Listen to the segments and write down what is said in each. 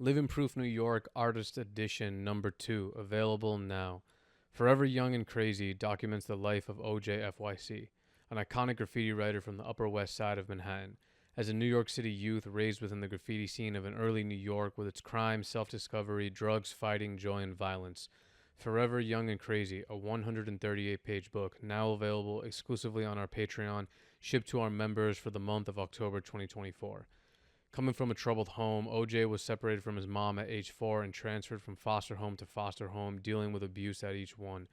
Living Proof New York Artist Edition Number 2, available now. Forever Young and Crazy documents the life of OJ FYC, an iconic graffiti writer from the Upper West Side of Manhattan. As a New York City youth raised within the graffiti scene of an early New York with its crime, self-discovery, drugs, fighting, joy, and violence. Forever Young and Crazy, a 138-page book, now available exclusively on our Patreon, shipped to our members for the month of October 2024. Coming from a troubled home, OJ was separated from his mom at age 4 and transferred from foster home to foster home, dealing with abuse at each one.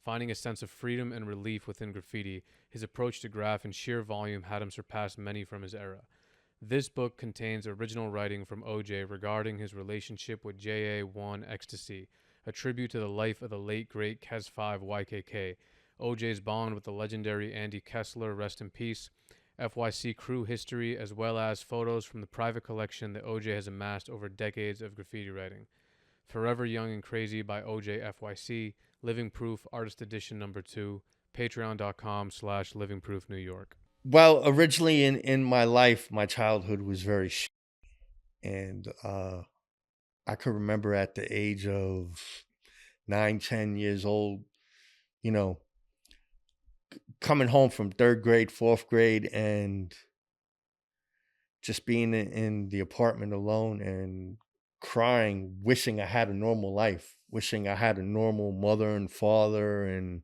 Finding a sense of freedom and relief within graffiti, his approach to graph in sheer volume had him surpass many from his era. This book contains original writing from OJ regarding his relationship with JA1 Ecstasy, a tribute to the life of the late great Kes 5 YKK, OJ's bond with the legendary Andy Kessler, rest in peace, FYC crew history, as well as photos from the private collection that OJ has amassed over decades of graffiti writing. Forever Young and Crazy by OJ FYC, Living Proof Artist Edition Number 2, patreon.com/livingproofnewyork. Well, originally in my life, my childhood was very and I could remember at the age of 9, 10 years old, you know, coming home from 3rd grade, 4th grade, and just being in the apartment alone and crying, wishing I had a normal life, wishing I had a normal mother and father. And,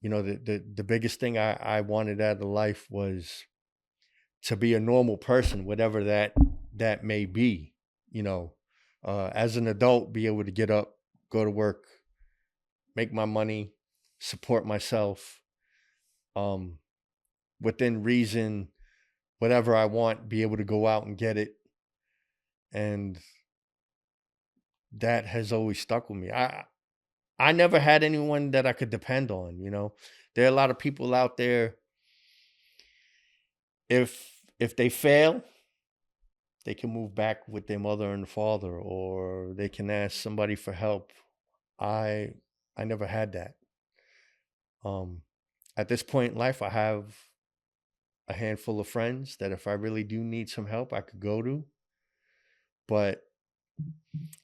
the biggest thing I wanted out of life was to be a normal person, whatever that may be, as an adult, be able to get up, go to work, make my money, support myself, within reason, whatever I want, be able to go out and get it. And that has always stuck with me. I never had anyone that I could depend on, There are a lot of people out there, if they fail, they can move back with their mother and father, or they can ask somebody for help. I never had that. At this point in life, I have a handful of friends that if I really do need some help, I could go to. But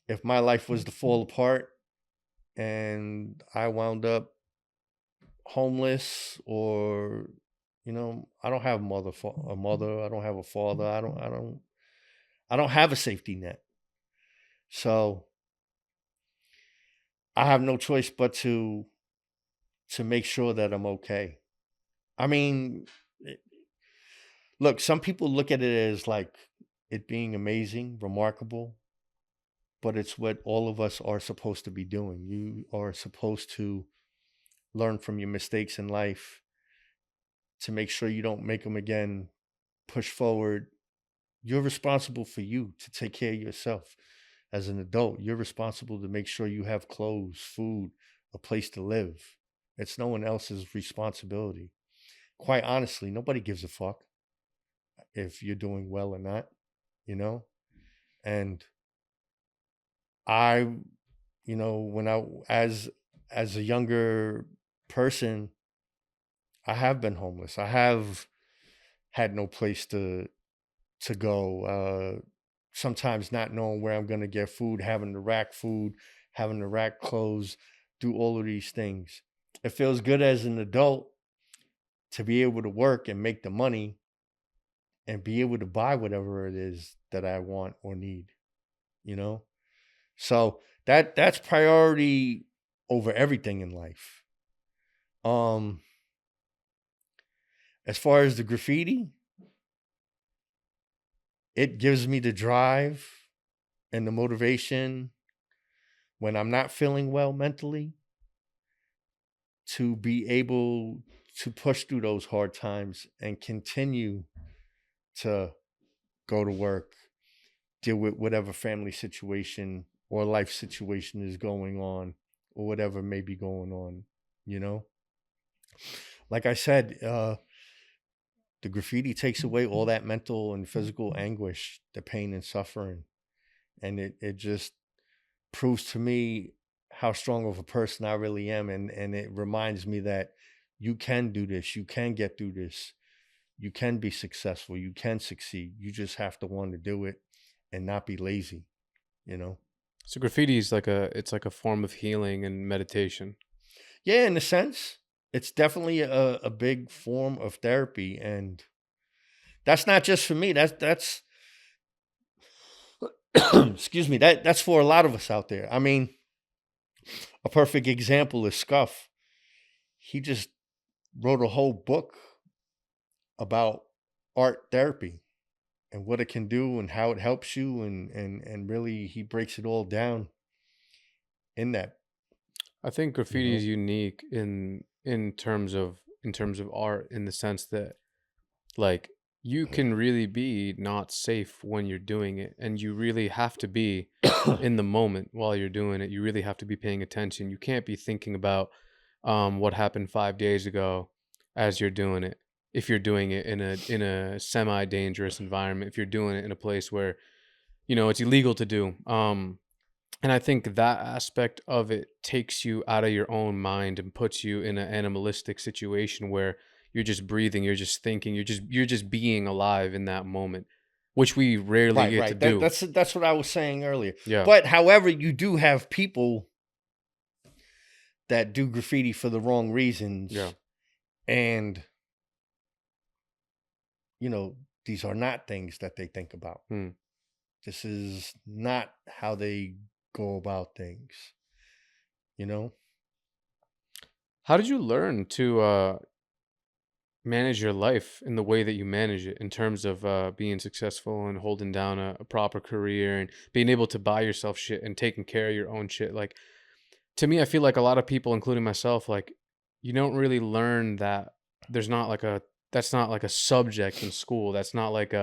if my life was to fall apart and I wound up homeless, or I don't have a mother, I don't have a father, I don't have a safety net. So I have no choice but to make sure that I'm okay. I mean, look, some people look at it as like it being amazing, remarkable, but it's what all of us are supposed to be doing. You are supposed to learn from your mistakes in life to make sure you don't make them again, push forward. You're responsible for you to take care of yourself. As an adult, you're responsible to make sure you have clothes, food, a place to live. It's no one else's responsibility. Quite honestly, nobody gives a fuck if you're doing well or not, And I, when as a younger person, I have been homeless. I have had no place to go. Sometimes not knowing where I'm going to get food, having to rack food, having to rack clothes, do all of these things. It feels good as an adult to be able to work and make the money and be able to buy whatever it is that I want or need, So that's priority over everything in life. As far as the graffiti, it gives me the drive and the motivation when I'm not feeling well mentally to be able to push through those hard times and continue to go to work, deal with whatever family situation or life situation is going on, or whatever may be going on, Like I said, the graffiti takes away all that mental and physical anguish, the pain and suffering. And it just proves to me how strong of a person I really am. And it reminds me that you can do this. You can get through this. You can be successful. You can succeed. You just have to want to do it and not be lazy. you know. So graffiti is like a form of healing and meditation. Yeah, in a sense, it's definitely a big form of therapy, and that's not just for me. That's excuse me. That's for a lot of us out there. I mean, a perfect example is Scuff. He just wrote a whole book about art therapy and what it can do and how it helps you, and really he breaks it all down in that, I think you graffiti is know. unique in terms of art in the sense that like you can really be not safe when you're doing it, and you really have to be in the moment while you're doing it. You really have to be paying attention. You can't be thinking about what happened 5 days ago as you're doing it. If you're doing it in a semi-dangerous environment, if you're doing it in a place where, you know, it's illegal to do. And I think that aspect of it takes you out of your own mind and puts you in an animalistic situation where you're just breathing, you're just thinking, you're just being alive in that moment, which we rarely Right, get to right. do. That's what I was saying earlier. Yeah. But however, you do have people that do graffiti for the wrong Yeah. reasons, and these are not things that they think about. Hmm. This is not how they go about things, you know? How did you learn to manage your life in the way that you manage it in terms of being successful and holding down a proper career and being able to buy yourself shit and taking care of your own shit? Like, to me, I feel like a lot of people, including myself, like you don't really learn that there's not like a that's not like a subject in school. That's not like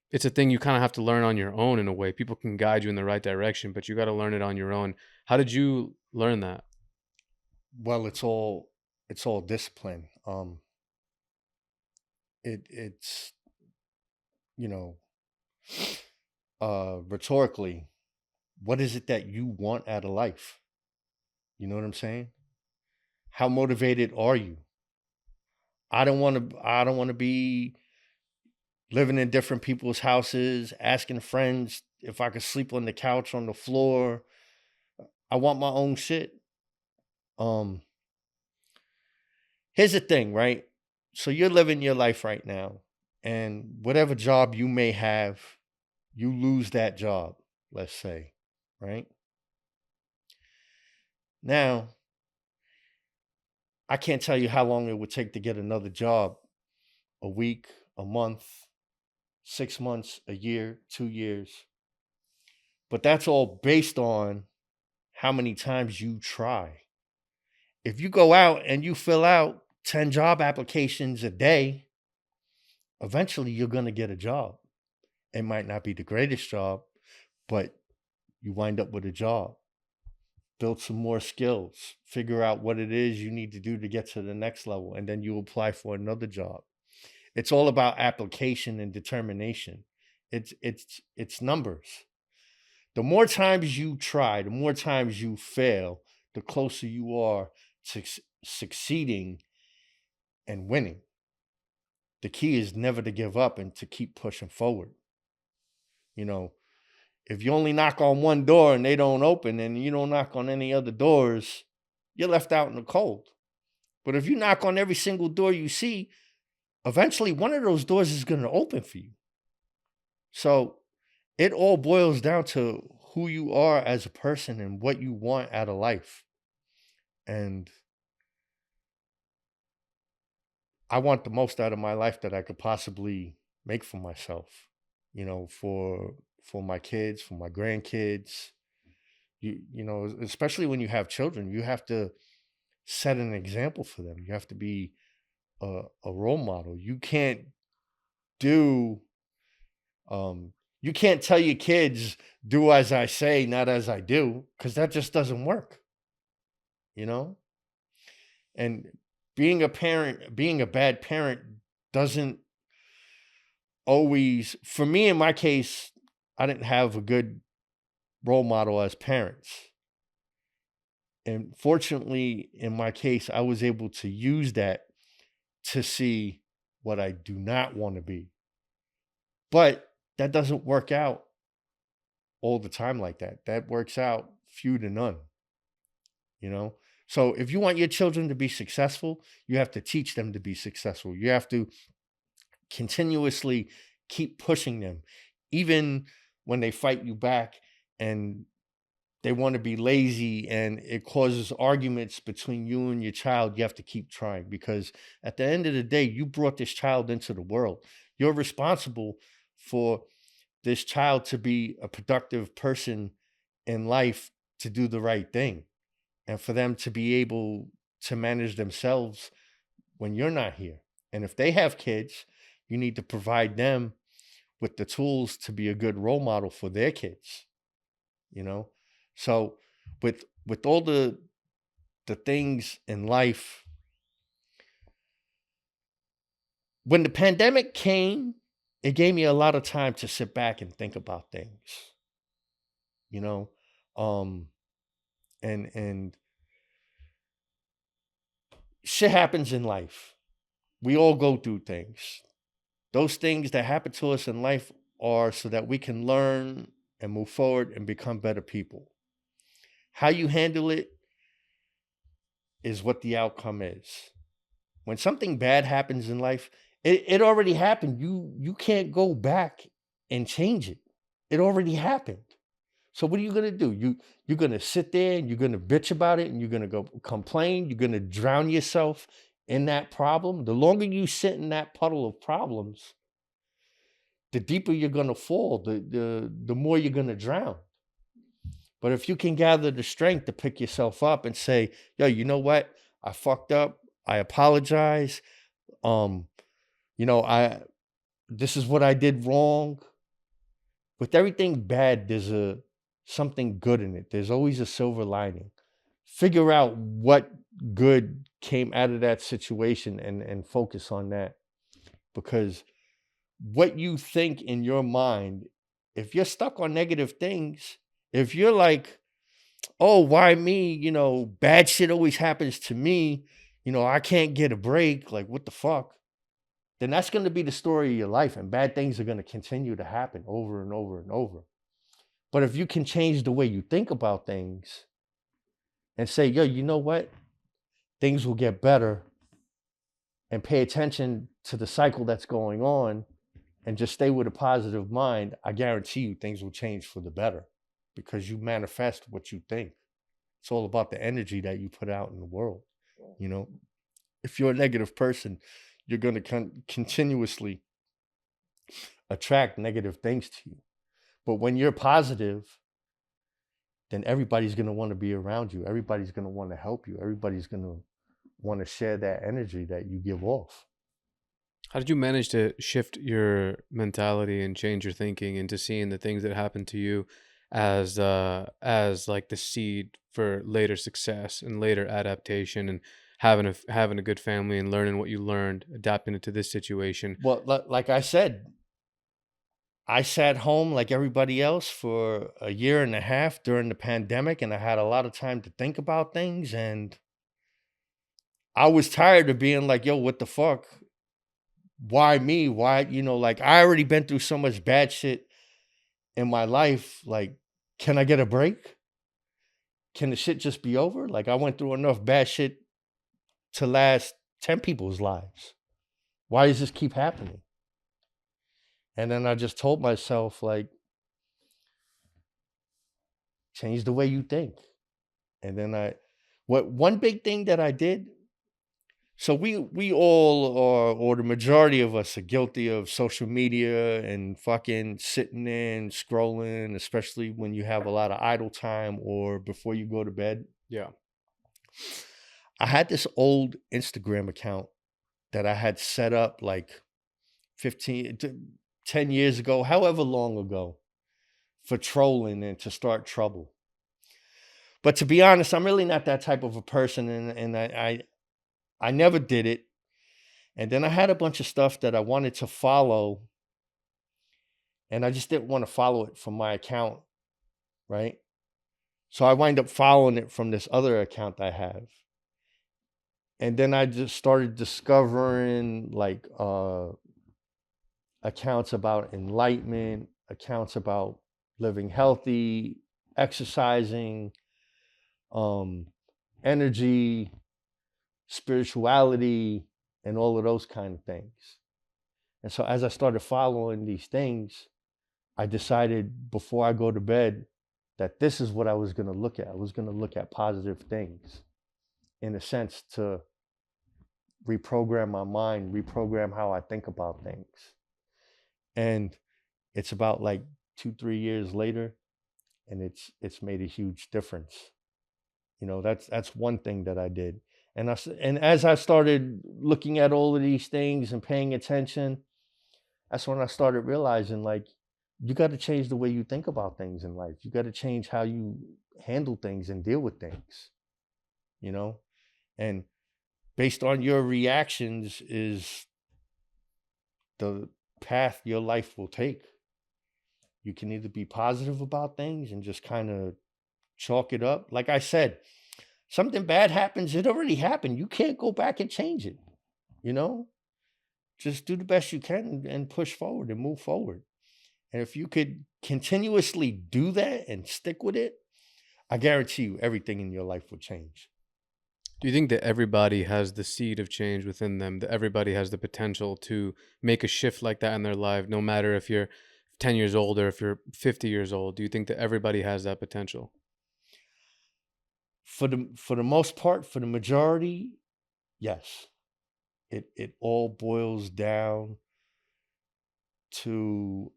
it's a thing you kind of have to learn on your own in a way. People can guide you in the right direction, but you got to learn it on your own. How did you learn that? Well, it's all discipline. It's you know, rhetorically, what is it that you want out of life? You know what I'm saying? How motivated are you? I don't want to be living in different people's houses, asking friends if I could sleep on the couch, on the floor. I want my own shit. Um, Here's the thing, right? So you're living your life right now, and whatever job you may have, you lose that job, let's say, right? Now, I can't tell you how long it would take to get another job, a week, a month, 6 months, a year, 2 years. But that's all based on how many times you try. If you go out and you fill out 10 job applications a day, eventually you're going to get a job. It might not be the greatest job, but you wind up with a job. Build some more skills, figure out what it is you need to do to get to the next level, and then you apply for another job. It's all about application and determination. It's numbers. The more times you try, the more times you fail, the closer you are to succeeding and winning. The key is never to give up and to keep pushing forward. You know, if you only knock on one door and they don't open and you don't knock on any other doors, you're left out in the cold. But if you knock on every single door you see, eventually one of those doors is going to open for you. So it all boils down to who you are as a person and what you want out of life. And I want the most out of my life that I could possibly make for myself, for my kids, for my grandkids. Especially when you have children, you have to set an example for them. You have to be a role model. Do you can't tell your kids, do as I say, not as I do, because that just doesn't work, you know? And being a bad parent doesn't always, for me, in my case, I didn't have a good role model as parents. And fortunately, in my case, I was able to use that to see what I do not want to be. But that doesn't work out all the time like that. That works out few to none, you know? So if you want your children to be successful, you have to teach them to be successful. You have to continuously keep pushing them, even when they fight you back and they want to be lazy and it causes arguments between you and your child. You have to keep trying, because at the end of the day, you brought this child into the world. You're responsible for this child to be a productive person in life, to do the right thing, and for them to be able to manage themselves when you're not here. And if they have kids, you need to provide them with the tools to be a good role model for their kids, you know? So with all the things in life, when the pandemic came, it gave me a lot of time to sit back and think about things, you know? And shit happens in life. We all go through things. Those things that happen to us in life are so that we can learn and move forward and become better people. How you handle it is what the outcome is. When something bad happens in life, it already happened. You can't go back and change it. It already happened. So what are you gonna do? You're gonna sit there and you're gonna bitch about it and you're gonna go complain. You're gonna drown yourself in that problem. The longer you sit in that puddle of problems, the deeper you're gonna fall. The more you're gonna drown. But if you can gather the strength to pick yourself up and say, yo, you know what? I fucked up. I apologize. This is what I did wrong. With everything bad, there's something good in it. There's always a silver lining. Figure out what good came out of that situation and focus on that. Because what you think in your mind, if you're stuck on negative things, if you're like, oh, why me? Bad shit always happens to me. I can't get a break. Like, what the fuck? Then that's going to be the story of your life, and bad things are going to continue to happen over and over and over. But if you can change the way you think about things and say, yo, you know what? Things will get better, and pay attention to the cycle that's going on and just stay with a positive mind, I guarantee you things will change for the better, because you manifest what you think. It's all about the energy that you put out in the world. If you're a negative person, you're going to continuously attract negative things to you. But when you're positive, then everybody's going to want to be around you. Everybody's going to want to help you. Everybody's going to want to share that energy that you give off. How did you manage to shift your mentality and change your thinking into seeing the things that happened to you as like the seed for later success and later adaptation, and having a good family and learning what you learned, adapting it to this situation? Well, like I said, I sat home like everybody else for a year and a half during the pandemic, and I had a lot of time to think about things, and I was tired of being like, yo, what the fuck? Why me? Why, like, I already been through so much bad shit in my life. Like, can I get a break? Can the shit just be over? Like, I went through enough bad shit to last 10 people's lives. Why does this keep happening? And then I just told myself, like, change the way you think. And then one big thing that I did, so we all are, or the majority of us, are guilty of social media and fucking sitting there and scrolling, especially when you have a lot of idle time or before you go to bed. Yeah. I had this old Instagram account that I had set up like 10 years ago, however long ago, for trolling and to start trouble. But to be honest, I'm really not that type of a person, and I never did it. And then I had a bunch of stuff that I wanted to follow, and I just didn't want to follow it from my account, right? So I wind up following it from this other account I have. And then I just started discovering like accounts about enlightenment, accounts about living healthy, exercising, energy, spirituality, and all of those kind of things. And so as I started following these things, I decided before I go to bed that this is what I was going to look at. I was going to look at positive things, in a sense, to reprogram my mind, reprogram how I think about things. And it's about like 2-3 years later, and it's made a huge difference. You know, that's one thing that I did. And as I started looking at all of these things and paying attention, that's when I started realizing, like, you got to change the way you think about things in life. You got to change how you handle things and deal with things, you know? And based on your reactions is the path your life will take. You can either be positive about things and just kind of chalk it up. Like I said, something bad happens, it already happened. You can't go back and change it, you know? Just do the best you can and push forward and move forward. And if you could continuously do that and stick with it, I guarantee you everything in your life will change. Do you think that everybody has the seed of change within them, that everybody has the potential to make a shift like that in their life, no matter if you're 10 years old or if you're 50 years old? Do you think that everybody has that potential? For the most part, for the majority, yes. It all boils down to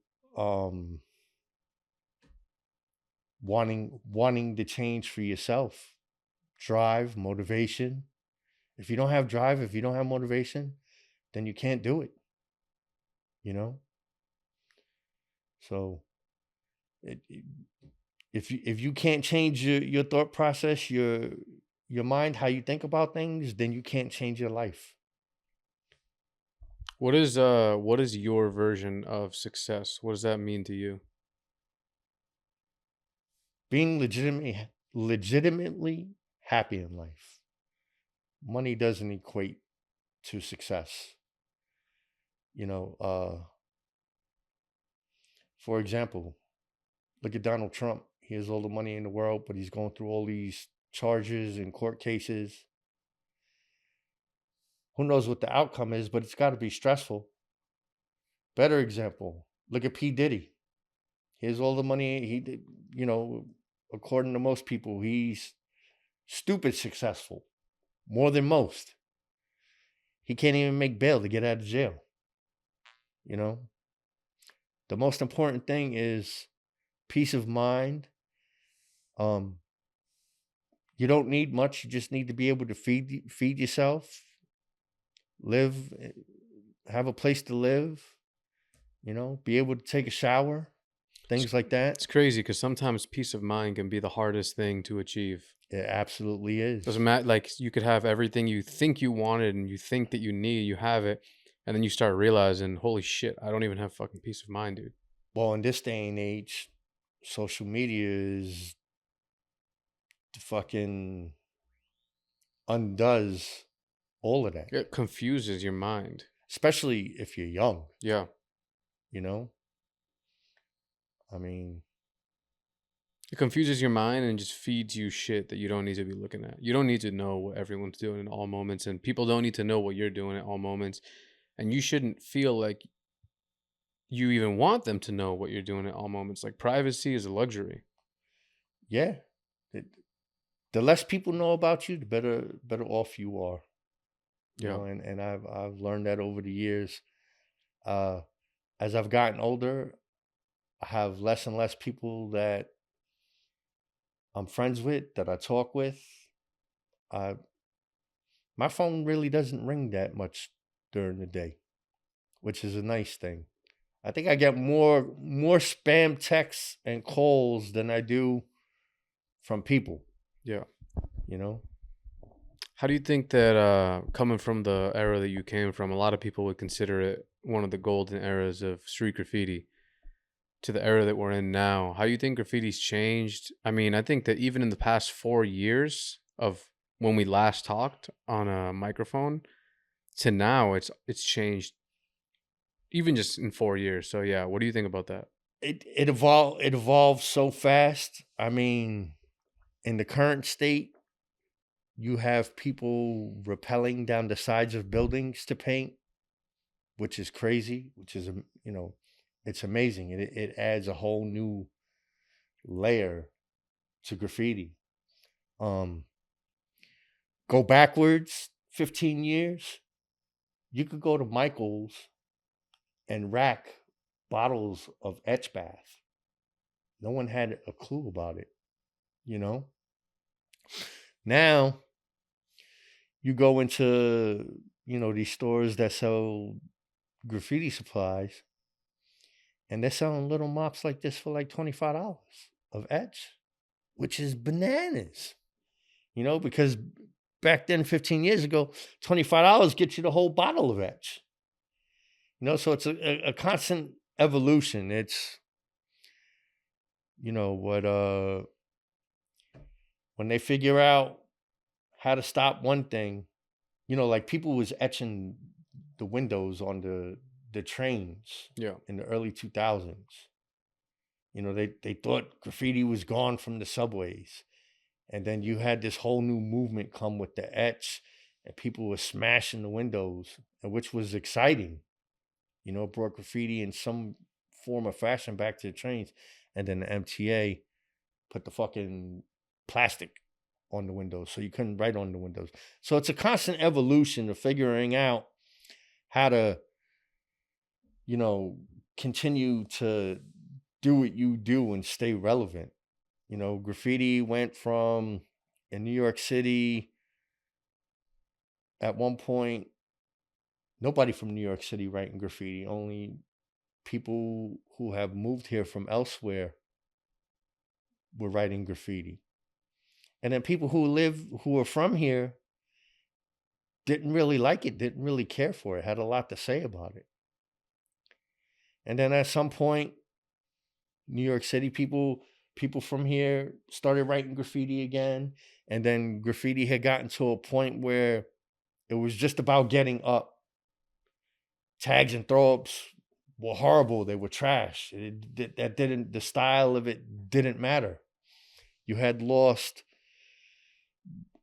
wanting the change for yourself. Drive, motivation. If you don't have drive, if you don't have motivation, then you can't do it, you know? So if you can't change your thought process, your mind, how you think about things, then you can't change your life. What is your version of success? What does that mean to you? Being legitimately happy in life. Money doesn't equate to success. You know, for example, look at Donald Trump. He has all the money in the world, but he's going through all these charges and court cases. Who knows what the outcome is, but it's got to be stressful. Better example, look at P. Diddy. He has all the money. He did, you know, according to most people, he's stupid successful, more than most. He can't even make bail to get out of jail. You know, the most important thing is peace of mind. You don't need much. You just need to be able to feed yourself, live, have a place to live, you know, be able to take a shower, things like that. It's crazy because sometimes peace of mind can be the hardest thing to achieve. It absolutely is. Doesn't matter. Like, you could have everything you think you wanted and you think that you need, you have it. And then you start realizing, holy shit, I don't even have fucking peace of mind, dude. Well, in this day and age, social media is fucking undoes all of that. It confuses your mind. Especially if you're young. Yeah. You know? I mean, it confuses your mind and just feeds you shit that you don't need to be looking at. You don't need to know what everyone's doing in all moments, and people don't need to know what you're doing at all moments. And you shouldn't feel like you even want them to know what you're doing at all moments. Like, privacy is a luxury. Yeah. The less people know about you, the better off you are. You know, and I've learned that over the years. As I've gotten older, I have less and less people that I'm friends with, that I talk with. My phone really doesn't ring that much during the day, which is a nice thing. I think I get more spam texts and calls than I do from people. Yeah. You know? How do you think that coming from the era that you came from, a lot of people would consider it one of the golden eras of street graffiti, to the era that we're in now? How do you think graffiti's changed? I mean, I think that even in the past 4 years of when we last talked on a microphone to now, it's changed even just in 4 years. So yeah, what do you think about that? it evolved so fast. I mean, in the current state, you have people rappelling down the sides of buildings to paint, which is crazy, which is, it's amazing. It adds a whole new layer to graffiti. Go backwards 15 years, you could go to Michael's and rack bottles of Etch Bath. No one had a clue about it, Now, you go into, these stores that sell graffiti supplies, and they're selling little mops like this for like $25 of etch, which is bananas, because back then, 15 years ago, $25 gets you the whole bottle of etch. So it's a constant evolution. It's, when they figure out how to stop one thing, like people was etching the windows on the trains in the early 2000s. They thought graffiti was gone from the subways. And then you had this whole new movement come with the etch, and people were smashing the windows, which was exciting. It brought graffiti in some form or fashion back to the trains. And then the MTA put the fucking plastic on the windows, so you couldn't write on the windows. So it's a constant evolution of figuring out how to, continue to do what you do and stay relevant. Graffiti went from, in New York City, at one point, nobody from New York City writing graffiti, only people who have moved here from elsewhere were writing graffiti. And then people who are from here didn't really like it, didn't really care for it, had a lot to say about it. And then at some point, New York City people from here started writing graffiti again. And then graffiti had gotten to a point where it was just about getting up. Tags and throw-ups were horrible. They were trash. The style of it didn't matter. You had lost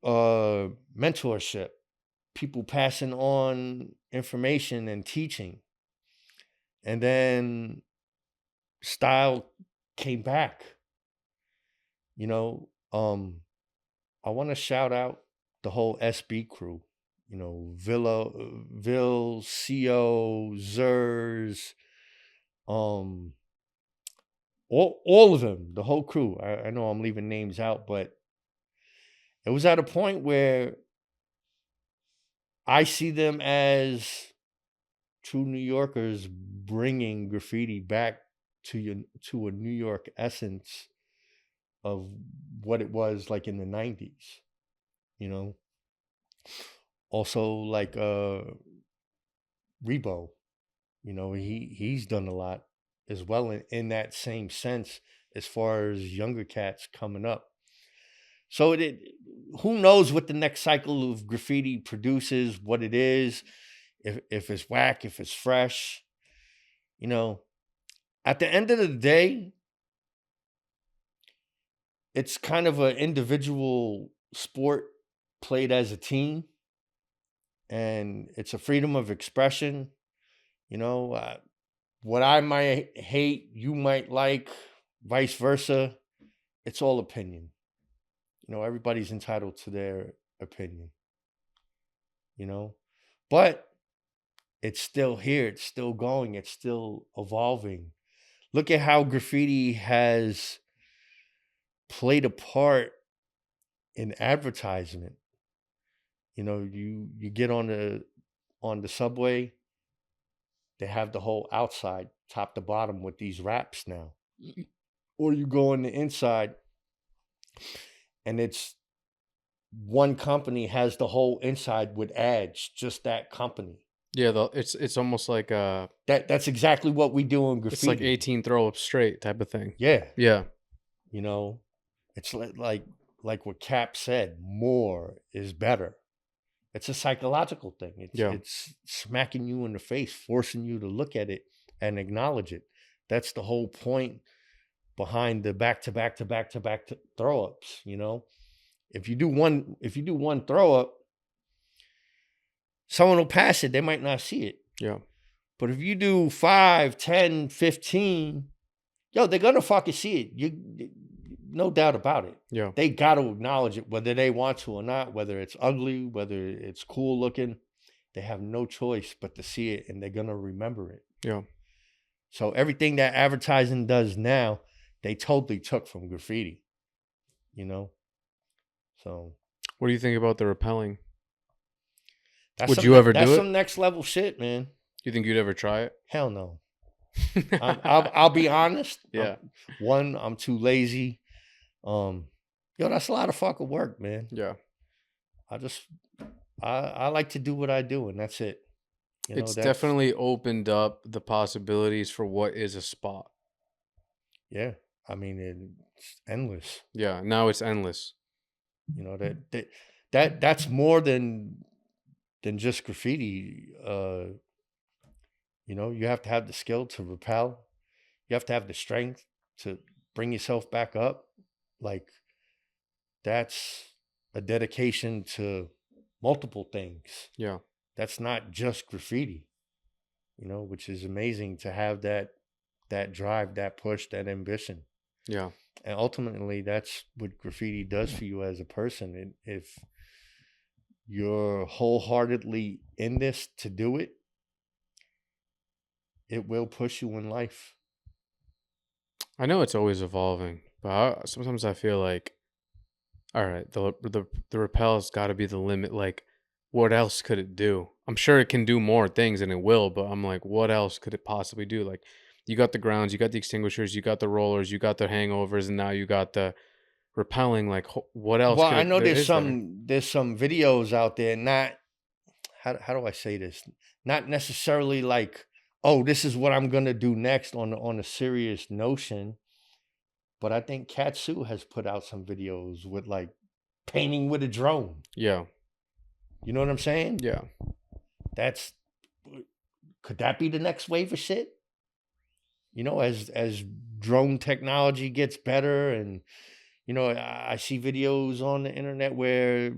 mentorship, people passing on information and teaching. And then style came back. I want to shout out the whole SB crew. Villa, CO, Zers, all of them, the whole crew. I know I'm leaving names out, but it was at a point where I see them as true New Yorkers bringing graffiti back to a New York essence of what it was like in the 90s, Also, like Rebo, he's done a lot as well in that same sense as far as younger cats coming up. So who knows what the next cycle of graffiti produces, what it is, if it's whack, if it's fresh. At the end of the day, it's kind of an individual sport played as a team. And it's a freedom of expression. What I might hate, you might like, vice versa. It's all opinion. Everybody's entitled to their opinion. But it's still here. It's still going. It's still evolving. Look at how graffiti has played a part in advertisement. You get on the subway, they have the whole outside, top to bottom, with these wraps now. Or you go on the inside, and it's one company has the whole inside with ads, just that company. Yeah, it's almost like that's exactly what we do in graffiti. It's like 18 throw-ups straight type of thing. Yeah. Yeah. It's like what Cap said, more is better. It's a psychological thing. It's smacking you in the face, forcing you to look at it and acknowledge it. That's the whole point behind the back to back to back to back throw ups. You know, if you do one throw up, someone will pass it. They might not see it. Yeah. But if you do 5, 10, 15, yo, they're gonna fucking see it. You, no doubt about it. Yeah. They got to acknowledge it, whether they want to or not, whether it's ugly, whether it's cool looking. They have no choice but to see it, and they're gonna remember it. Yeah. So everything that advertising does now, they totally took from graffiti. You know? So What do you think about the repelling? that's Would you ever do that's it? some next level shit, man. You think you'd ever try it? Hell no. I'll be honest. Yeah. I'm too lazy. Yo, that's a lot of fucking work, man. Yeah. I like to do what I do, and that's it. You know, It's definitely opened up the possibilities for what is a spot. Yeah. I mean, it's endless. Yeah. Now it's endless. You know, that's more than just graffiti. You know, you have to have the skill to repel. You have to have the strength to bring yourself back up. Like, that's a dedication to multiple things. Yeah. That's not just graffiti, you know, which is amazing to have that drive, that push, that ambition. Yeah. And ultimately, that's what graffiti does for you as a person. And if you're wholeheartedly in this to do it, it will push you in life. I know it's always evolving, but sometimes I feel like, all right, the repel's got to be the limit. Like, what else could it do? I'm sure it can do more things, and it will. But I'm like, what else could it possibly do? Like, you got the grounds, you got the extinguishers, you got the rollers, you got the hangovers, and now you got the repelling. Like, what else? Well, could I it, know there there's is there? some videos out there. Not how do I say this? Not necessarily like, oh, this is what I'm gonna do next on a serious notion. But I think Katsu has put out some videos with like painting with a drone. Yeah. You know what I'm saying? Yeah. Could that be the next wave of shit? You know, as drone technology gets better, and you know, I see videos on the internet where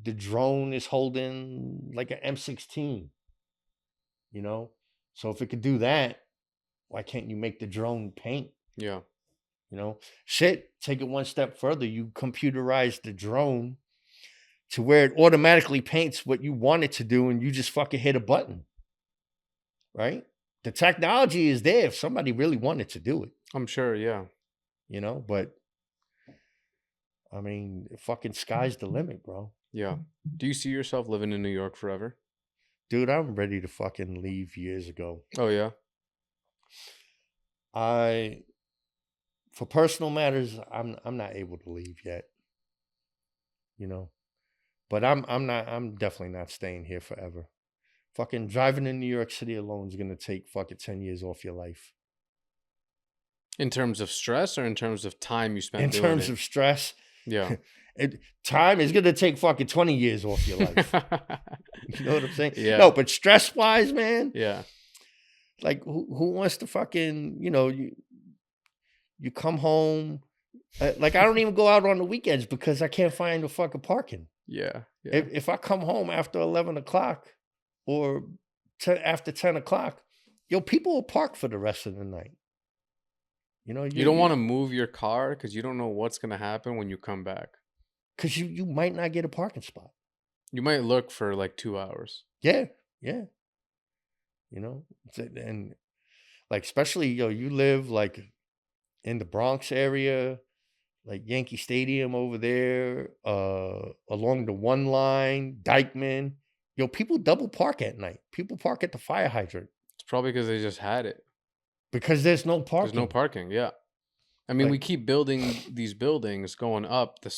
the drone is holding like an M16. You know, so if it could do that, why can't you make the drone paint? Yeah. You know, shit, take it one step further. You computerize the drone to where it automatically paints what you want it to do, and you just fucking hit a button. Right? The technology is there if somebody really wanted to do it. I'm sure. Yeah. You know, but I mean, fucking sky's the limit, bro. Yeah. Do you see yourself living in New York forever? Dude, I'm ready to fucking leave years ago. Oh yeah. For personal matters, I'm not able to leave yet. You know, but I'm definitely not staying here forever. Fucking driving in New York City alone is gonna take fucking 10 years off your life. In terms of stress, or in terms of time you spent In doing terms it? of stress, Yeah. time is gonna take fucking 20 years off your life. You know what I'm saying? Yeah. No, but stress wise, man. Yeah. Like who wants to fucking, you know, you come home. Like I don't even go out on the weekends because I can't find the fucking parking. Yeah. Yeah. If I come home after 11 o'clock or after 10 o'clock, yo, people will park for the rest of the night. You know, You don't want to move your car because you don't know what's going to happen when you come back. Because you might not get a parking spot. You might look for like 2 hours. Yeah. Yeah. You know, and like, especially, yo, you live like in the Bronx area, like Yankee Stadium over there, along the one line, Dykeman. Yo, people double park at night. People park at the fire hydrant. It's probably because they just had it. Because there's no parking. There's no parking, yeah. I mean, Like- we keep building these buildings going up the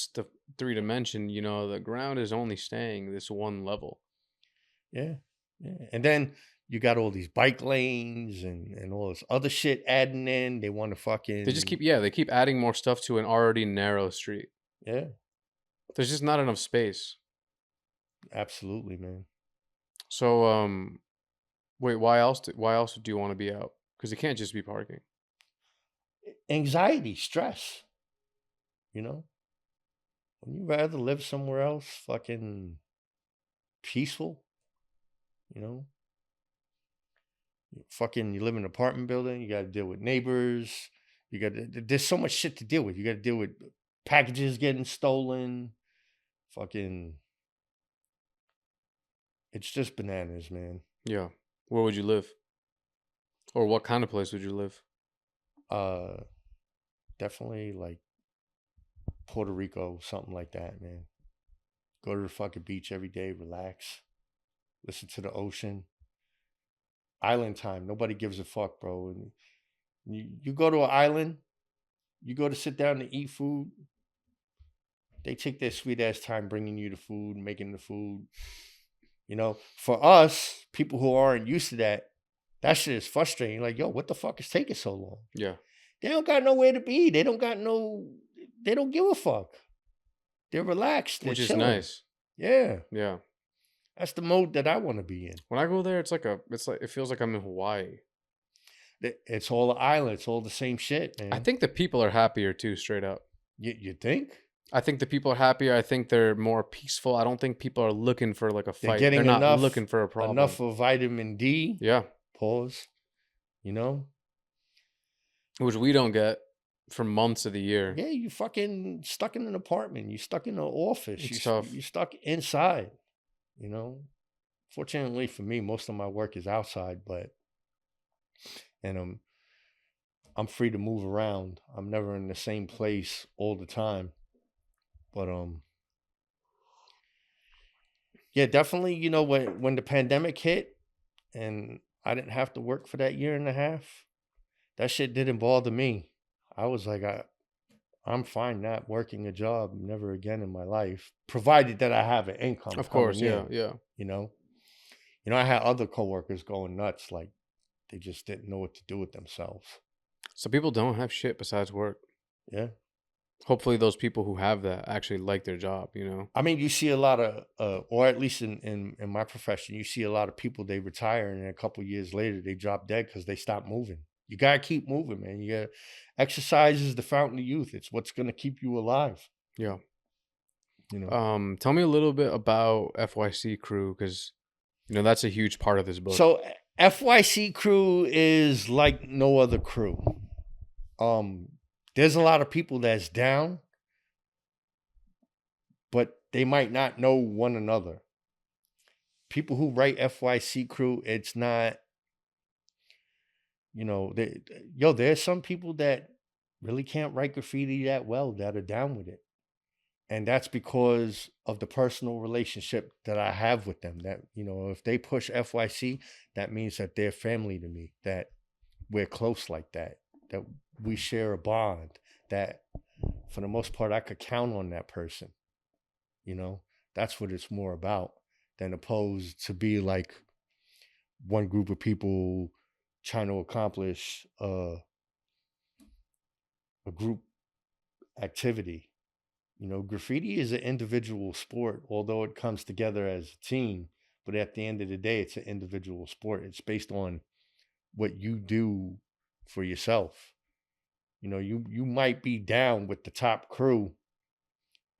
3-dimension, you know, the ground is only staying this one level. Yeah. Yeah. And then you got all these bike lanes and all this other shit adding in. They want to fucking... They just keep adding more stuff to an already narrow street. Yeah. There's just not enough space. Absolutely, man. So, wait, why else do you want to be out? Because it can't just be parking. anxiety, stress, you know? Wouldn't you rather live somewhere else fucking peaceful, you know? You live in an apartment building, you got to deal with neighbors, there's so much shit to deal with. You got to deal with packages getting stolen, fucking, it's just bananas, man. Yeah. Where would you live? Or what kind of place would you live? Definitely like Puerto Rico, something like that, man. Go to the fucking beach every day, relax, listen to the ocean. Island time, nobody gives a fuck, bro. And you go to an island, you go to sit down and eat food, they take their sweet ass time bringing you the food, making the food. You know, for us, people who aren't used to that, that shit is frustrating. Like, yo, what the fuck is taking so long? Yeah. They don't got nowhere to be. They don't give a fuck. They're relaxed. They're Which is chilling. nice. Yeah. Yeah. That's the mode that I want to be in. When I go there, it feels like I'm in Hawaii. It's all the island. It's all the same shit, man. I think the people are happier too, straight up. You think? I think the people are happier. I think they're more peaceful. I don't think people are looking for like a fight. They're not looking for a problem. Enough of vitamin D. Yeah. Pause. You know? Which we don't get for months of the year. Yeah, you fucking stuck in an apartment. You stuck in an office. It's tough. You stuck inside. You know? Fortunately for me, most of my work is outside, and I'm free to move around. I'm never in the same place all the time. But yeah, definitely, you know, when the pandemic hit and I didn't have to work for that year and a half, that shit didn't bother me. I was like, I'm fine not working a job never again in my life, provided that I have an income. Of course, yeah, in, yeah. You know, I had other coworkers going nuts, like they just didn't know what to do with themselves. So people don't have shit besides work. Yeah. Hopefully those people who have that actually like their job, you know? I mean, you see a lot of, or at least in my profession, you see a lot of people, they retire and then a couple of years later, they drop dead because they stop moving. You got to keep moving, man. You got exercise is the fountain of youth. It's what's going to keep you alive. Yeah. You know. Tell me a little bit about FYC Crew, because, you know, that's a huge part of this book. So FYC Crew is like no other crew. There's a lot of people that's down, but they might not know one another. People who write FYC Crew, it's not, you know, there's some people that really can't write graffiti that well that are down with it. And that's because of the personal relationship that I have with them. That, you know, if they push FYC, that means that they're family to me, that we're close like that we share a bond, that for the most part, I could count on that person. You know, that's what it's more about than opposed to be like one group of people trying to accomplish a group activity. You know, graffiti is an individual sport, although it comes together as a team. But at the end of the day, it's an individual sport. It's based on what you do for yourself. You know, you might be down with the top crew,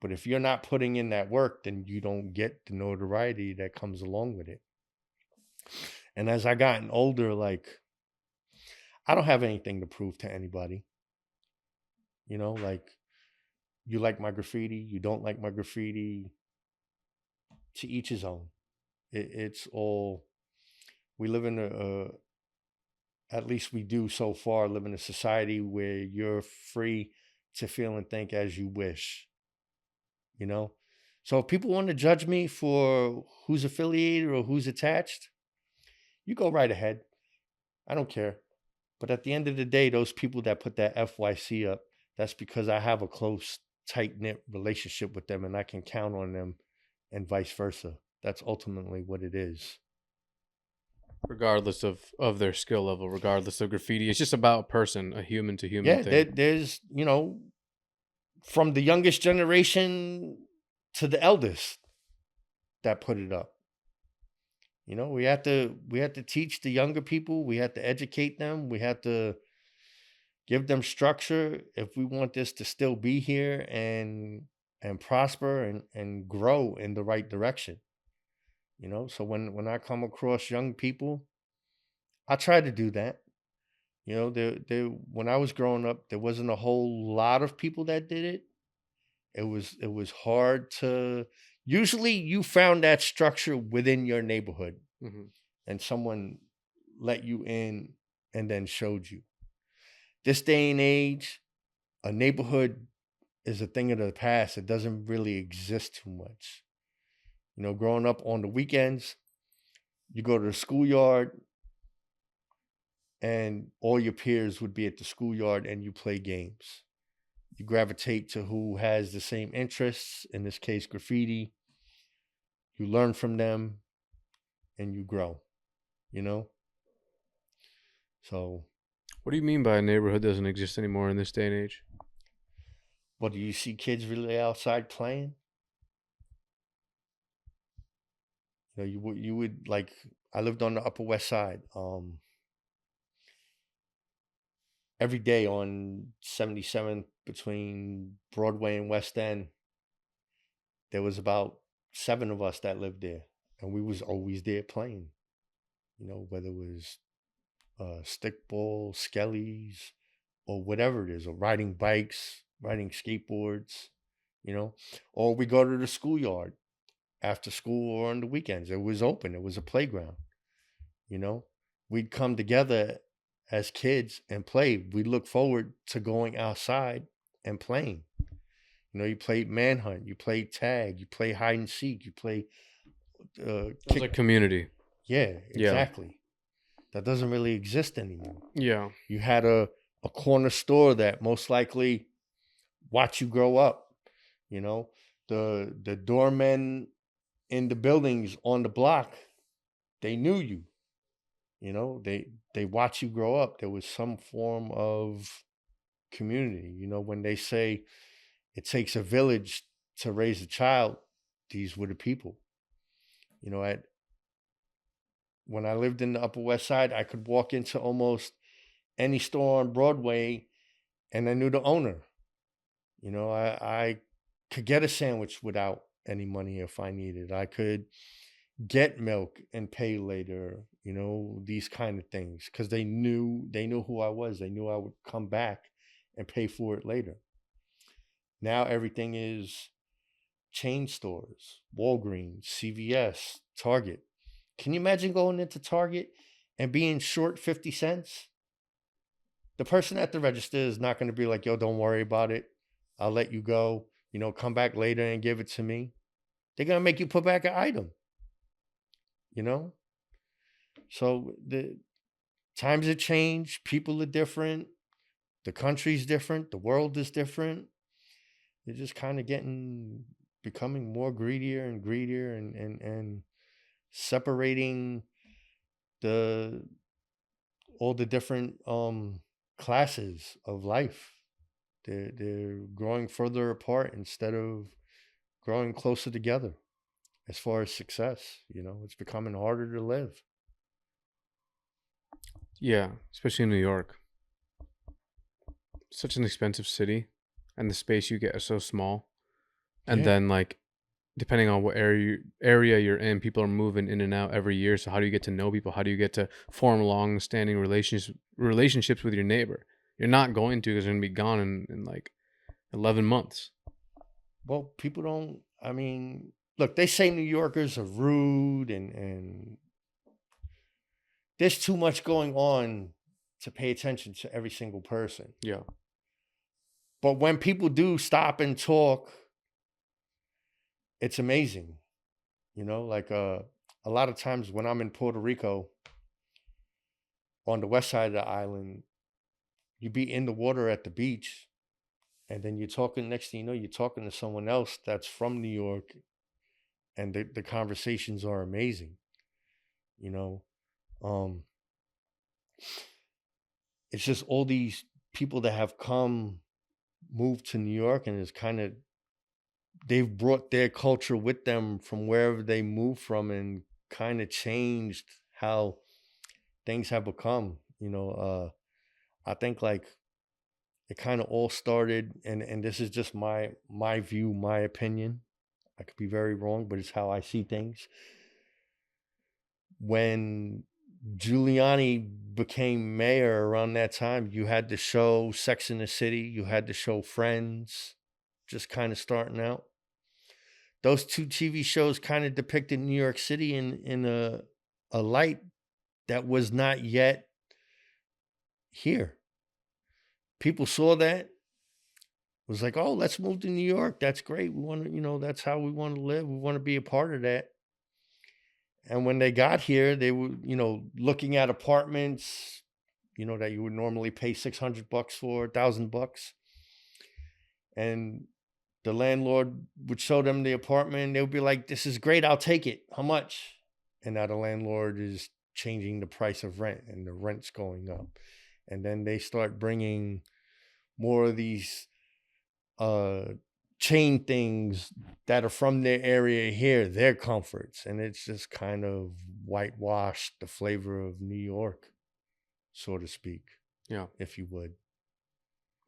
but if you're not putting in that work, then you don't get the notoriety that comes along with it. And as I gotten older, like, I don't have anything to prove to anybody. You know, like, you like my graffiti, you don't like my graffiti, to each his own. It's all, we live in at least we do so far, live in a society where you're free to feel and think as you wish. You know? So if people want to judge me for who's affiliated or who's attached, you go right ahead. I don't care. But at the end of the day, those people that put that FYC up, that's because I have a close, tight-knit relationship with them and I can count on them, and vice versa. That's ultimately what it is. Regardless of their skill level, regardless of graffiti, it's just about a person, a human to human thing. Yeah, there's, you know, from the youngest generation to the eldest that put it up. You know, we have to teach the younger people. We have to educate them. We have to Give them structure if we want this to still be here and prosper and grow in the right direction. So when I come across young people, I try to do that. There when I was growing up, there wasn't a whole lot of people that did it. It was hard to usually you found that structure within your neighborhood Mm-hmm. and someone let you in and then showed you. This day and age, a neighborhood is a thing of the past. It doesn't really exist too much. Growing up on the weekends, you go to the schoolyard and all your peers would be at the schoolyard and you play games. You gravitate to who has the same interests, in this case, graffiti. You learn from them and you grow, you know? So, What do you mean by a neighborhood doesn't exist anymore in this day and age? what do you see kids really outside playing? You would like, I lived on the Upper West Side. Every day on 77th between Broadway and West End, there was about 7 of us that lived there, and we was always there playing. Whether it was stickball, skellies, or whatever it is, or riding bikes, riding skateboards, or we go to the schoolyard after school or on the weekends. It was open. It was a playground. We'd come together as kids and play. We look forward to going outside and playing. You played manhunt, you played tag, you play hide and seek, you play It's like community. Yeah, exactly. That doesn't really exist anymore. Yeah. You had a corner store that most likely watched you grow up. The doormen in the buildings on the block, they knew you. They watch you grow up. There was some form of community. When they say it takes a village to raise a child, these were the people. When I lived in the Upper West Side, I could walk into almost any store on Broadway and I knew the owner. I could get a sandwich without any money if I needed. I could get milk and pay later, these kind of things, because they knew who I was. They knew I would come back and pay for it later. Now everything is chain stores, Walgreens, CVS, Target. Can you imagine going into Target and being short 50 cents? The person at the register is not going to be like, yo, don't worry about it. I'll let you go. Come back later and give it to me. They're going to make you put back an item. So the times have changed. People are different. The country's different. The world is different. They're just kind of becoming more greedier and greedier and separating all the different classes of life. They're growing further apart instead of growing closer together. As far as success, it's becoming harder to live. Yeah, especially in New York. Such an expensive city, and the space you get is so small. And Yeah. then, like, depending on what area you're in, people are moving in and out every year. So how do you get to know people? How do you get to form long-standing relationships with your neighbor? You're not going to, because they're going to be gone in like 11 months. Well, people don't. I mean, look, they say New Yorkers are rude and there's too much going on to pay attention to every single person. Yeah. But when people do stop and talk, it's amazing. Like a lot of times when I'm in Puerto Rico on the west side of the island, you be in the water at the beach and then you're talking, next thing you know, you're talking to someone else that's from New York and the conversations are amazing. Um, it's just all these people that have moved to New York, and it's kind of, they've brought their culture with them from wherever they moved from and kind of changed how things have become. I think like it kind of all started, and this is just my view, my opinion. I could be very wrong, but it's how I see things. When Giuliani became mayor around that time, you had the show Sex in the City, you had the show Friends, just kind of starting out. Those two TV shows kind of depicted New York City in a light that was not yet here. People saw that, was like, oh, let's move to New York. That's great. We want to, that's how we want to live. We want to be a part of that. And when they got here, they were, looking at apartments, that you would normally pay $600 for, $1,000. And the landlord would show them the apartment. They would be like, this is great. I'll take it. How much? And now the landlord is changing the price of rent and the rent's going up. And then they start bringing more of these chain things that are from their area here, their comforts. And it's just kind of whitewashed the flavor of New York, so to speak. Yeah. If you would,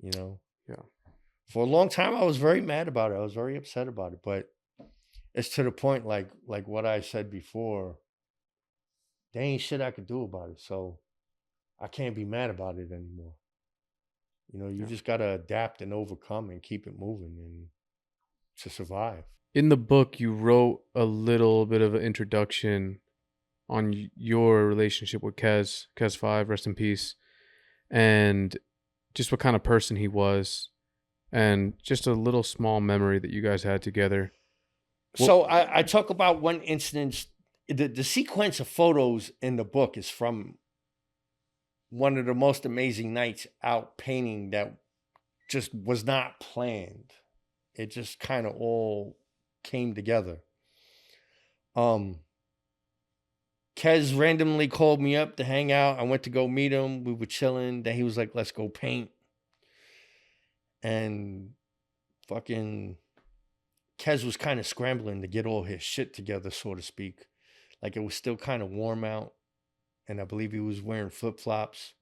Yeah. For a long time, I was very mad about it. I was very upset about it, but it's to the point, like what I said before, there ain't shit I could do about it. So I can't be mad about it anymore. You just got to adapt and overcome and keep it moving and to survive. In the book, you wrote a little bit of an introduction on your relationship with Kez 5, rest in peace, and just what kind of person he was, and just a little small memory that you guys had together. So I talk about one instance. The sequence of photos in the book is from one of the most amazing nights out painting that just was not planned. It just kind of all came together. Kez randomly called me up to hang out. I went to go meet him. We were chilling. Then he was like, let's go paint. And fucking Kez was kind of scrambling to get all his shit together, so to speak. Like, it was still kind of warm out. And I believe he was wearing flip-flops.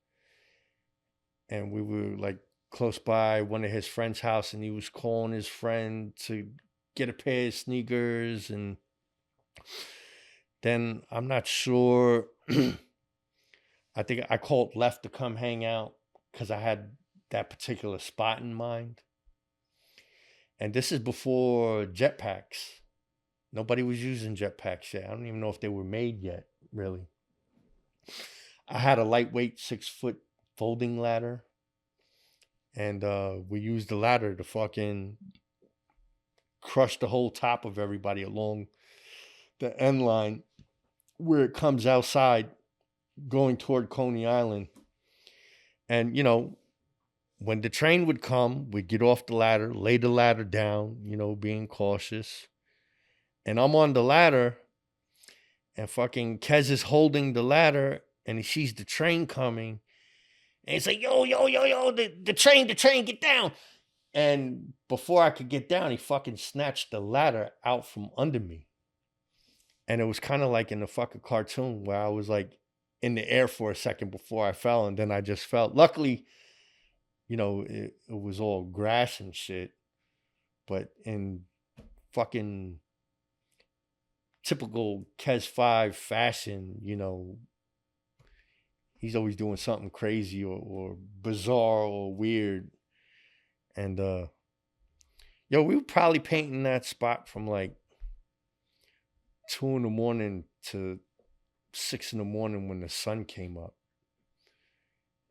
And we were like close by one of his friend's house, and he was calling his friend to get a pair of sneakers. And then I'm not sure. I think I called Left to come hang out because I had that particular spot in mind. And this is before jetpacks. Nobody was using jetpacks yet. I don't even know if they were made yet, really. I had a lightweight 6-foot folding ladder. And we used the ladder to fucking crush the whole top of everybody along the end line where it comes outside going toward Coney Island. And, when the train would come, we'd get off the ladder, lay the ladder down, being cautious. And I'm on the ladder, and fucking Kez is holding the ladder, and he sees the train coming. And he's like, yo, the train, get down. And before I could get down, he fucking snatched the ladder out from under me. And it was kind of like in the fucking cartoon where I was like in the air for a second before I fell, and then I just fell. Luckily, it was all grass and shit. But in fucking typical Kez 5 fashion, he's always doing something crazy or bizarre or weird. And we were probably painting that spot from like 2 a.m. to 6 a.m. when the sun came up.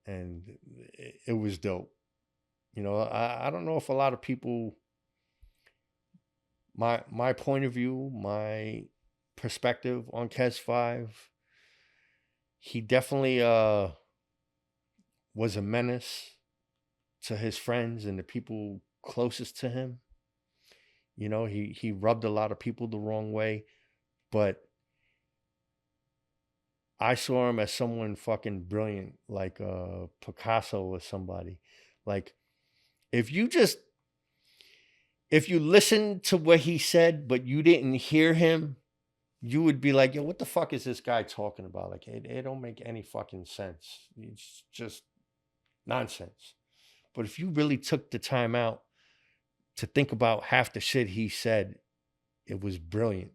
And it was dope. I don't know if a lot of people, my point of view, my perspective on Kez 5, he definitely was a menace to his friends and the people closest to him. He rubbed a lot of people the wrong way, but I saw him as someone fucking brilliant, like Picasso or somebody. Like, if you listen to what he said, but you didn't hear him, you would be like, yo, what the fuck is this guy talking about? Like, it don't make any fucking sense. It's just nonsense. But if you really took the time out to think about half the shit he said, it was brilliant.